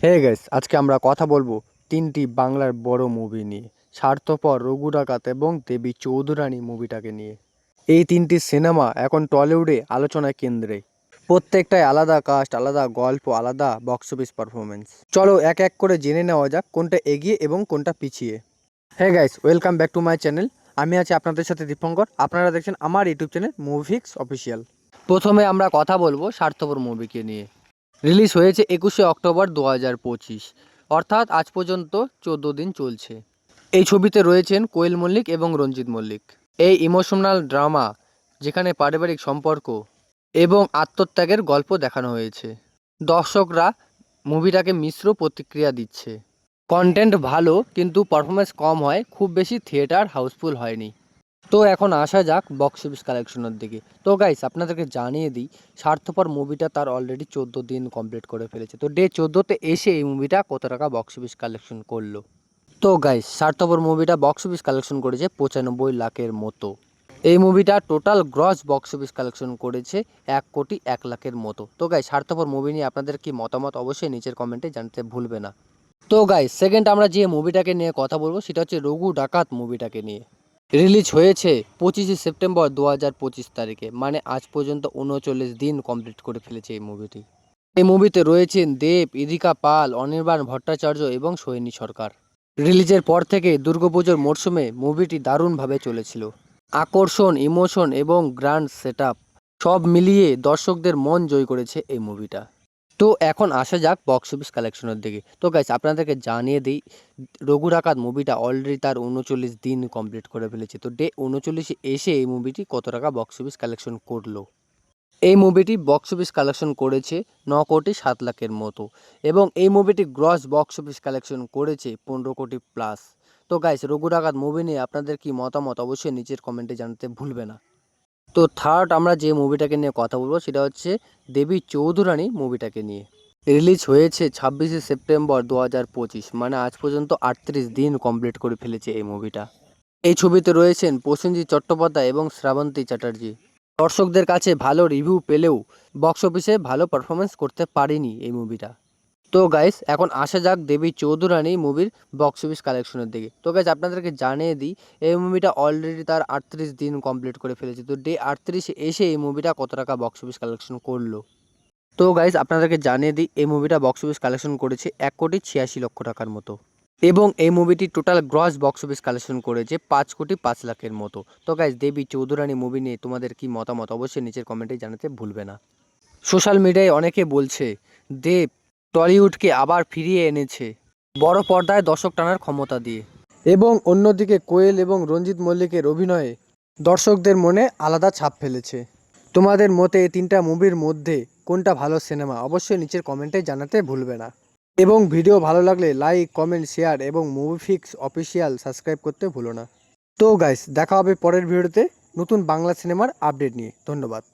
Hey guys, আজকে আমরা কথা বলবো তিনটি বাংলার বড় মুভি নিয়ে। স্বার্থপর, রঘু ডাকাত এবং দেবী চৌধুরানী মুভিটাকে নিয়ে। এই তিনটি সিনেমা এখন টলিউডে আলোচনার কেন্দ্রে। প্রত্যেকটাই আলাদা কাস্ট, আলাদা গল্প, আলাদা বক্স অফিস পারফরমেন্স। চলো এক এক করে জেনে নেওয়া যাক কোনটা এগিয়ে এবং কোনটা পিছিয়ে। Hey guys, welcome back to my channel. আমি আছি আপনাদের সাথে দীপঙ্কর। আপনারা দেখছেন আমার ইউটিউব চ্যানেল মুভিক্স অফিসিয়াল। প্রথমে আমরা কথা বলবো স্বার্থপর মুভিকে নিয়ে। রিলিজ হয়েছে 21শে অক্টোবর 2025, অর্থাৎ আজ পর্যন্ত 14 দিন চলছে। এই ছবিতে রয়েছেন কোয়েল মল্লিক এবং রঞ্জিত মল্লিক। এই ইমোশনাল ড্রামা যেখানে পারিবারিক সম্পর্ক এবং আত্মত্যাগের গল্প দেখানো হয়েছে। দর্শকরা মুভিটাকে মিশ্র প্রতিক্রিয়া দিচ্ছে। কন্টেন্ট ভালো, কিন্তু পারফরমেন্স কম হয়, খুব বেশি থিয়েটার হাউসফুল হয়নি। তো এখন আসা যাক বক্স অফিস কালেকশনের দিকে। তো গাইস, আপনাদেরকে জানিয়ে দিই, স্বার্থপর মুভিটা তার অলরেডি 14 দিন কমপ্লিট করে ফেলেছে। তো ডে 14তে এসে এই মুভিটা কত টাকা বক্স অফিস কালেকশন করলো। তো গাইস, স্বার্থপর মুভিটা বক্স অফিস কালেকশন করেছে 95 লাখের মতো। এই মুভিটা total gross box office collection করেছে 1,01,00,000 মতো। তো গাইস, স্বার্থপর মুভি নিয়ে আপনাদের কি মতামত অবশ্যই নিচের কমেন্টে জানাতে ভুলবে না। তো গাইস, সেকেন্ড আমরা যে মুভিটাকে নিয়ে কথা বলবো সেটা হচ্ছে রঘু ডাকাত মুভিটাকে নিয়ে। রিলিজ হয়েছে 25শে সেপ্টেম্বর 2025 তারিখে, মানে আজ পর্যন্ত 39 দিন কমপ্লিট করে ফেলেছে এই মুভিটি। এই মুভিতে রয়েছেন দেব, ইদিকা পাল, অনির্বাণ ভট্টাচার্য এবং সোহিনী সরকার। রিলিজের পর থেকে দুর্গাপুজোর মরশুমে মুভিটি দারুণভাবে চলেছিল। আকর্ষণ, ইমোশন এবং গ্র্যান্ড সেটআপ সব মিলিয়ে দর্শকদের মন জয় করেছে এই মুভিটা। তো এখন আসা যাক বক্স অফিস কালেকশনের দিকে। তো গাইস, আপনাদেরকে জানিয়ে দিই, রঘু ডাকাত মুভিটা অলরেডি তার 39 দিন কমপ্লিট করে ফেলেছে। তো ডে 39-এ এসে এই মুভিটি কত টাকা বক্স অফিস কালেকশন করলো। এই মুভিটি বক্স অফিস কালেকশন করেছে 9,07,00,000 মতো, এবং এই মুভিটি গ্রস বক্স অফিস কালেকশন করেছে 15 কোটি প্লাস। তো গাইস, রঘু ডাকাত মুভি নিয়ে আপনাদের কি মতামত অবশ্যই নিচের কমেন্টে জানাতে ভুলবে না। তো থার্ড আমরা যে মুভিটাকে নিয়ে কথা বলবো সেটা হচ্ছে দেবী চৌধুরানী মুভিটাকে নিয়ে। রিলিজ হয়েছে 26শে সেপ্টেম্বর 2025, মানে আজ পর্যন্ত 38 দিন কমপ্লিট করে ফেলেছে এই মুভিটা। এই ছবিতে রয়েছেন প্রসেনজিৎ চট্টোপাধ্যায় এবং শ্রাবন্তী চ্যাটার্জি। দর্শকদের কাছে ভালো রিভিউ পেলেও বক্স অফিসে ভালো পারফরমেন্স করতে পারেনি এই মুভিটা। তো গাইস, এখন আসা যাক দেবী চৌধুরানী মুভির বক্স অফিস কালেকশনের দিকে। তো গাইস, আপনাদেরকে জানিয়ে দিই, এই মুভিটা অলরেডি তার 38 দিন কমপ্লিট করে ফেলেছে। তো ডে 38 এসে এই মুভিটা কত টাকা বক্স অফিস কালেকশন করলো। তো গাইস, আপনাদেরকে জানিয়ে দিই, এই মুভিটা বক্স অফিস কালেকশন করেছে 1,86,00,000 টাকার মতো, এবং এই মুভিটি total gross box office collection করেছে 5,05,00,000 মতো। তো গাইস, দেবী চৌধুরানী মুভি নিয়ে তোমাদের কি মতামত অবশ্যই নিচের কমেন্টে জানাতে ভুলবে না। সোশ্যাল মিডিয়ায় অনেকে বলছে দেব টলিউডকে আবার ফিরিয়ে এনেছে বড় পর্দায় দর্শক টানার ক্ষমতা দিয়ে, এবং অন্যদিকে কোয়েল এবং রঞ্জিত মল্লিকের অভিনয়ে দর্শকদের মনে আলাদা ছাপ ফেলেছে। তোমাদের মতে এই তিনটা মুভির মধ্যে কোনটা ভালো সিনেমা অবশ্যই নিচের কমেন্টে জানাতে ভুলবে না, এবং ভিডিও ভালো লাগলে লাইক, কমেন্ট, শেয়ার এবং মুভিফিক্স অফিসিয়াল সাবস্ক্রাইব করতে ভুলো না। তো গাইস, দেখা হবে পরের ভিডিওতে নতুন বাংলা সিনেমার আপডেট নিয়ে। ধন্যবাদ।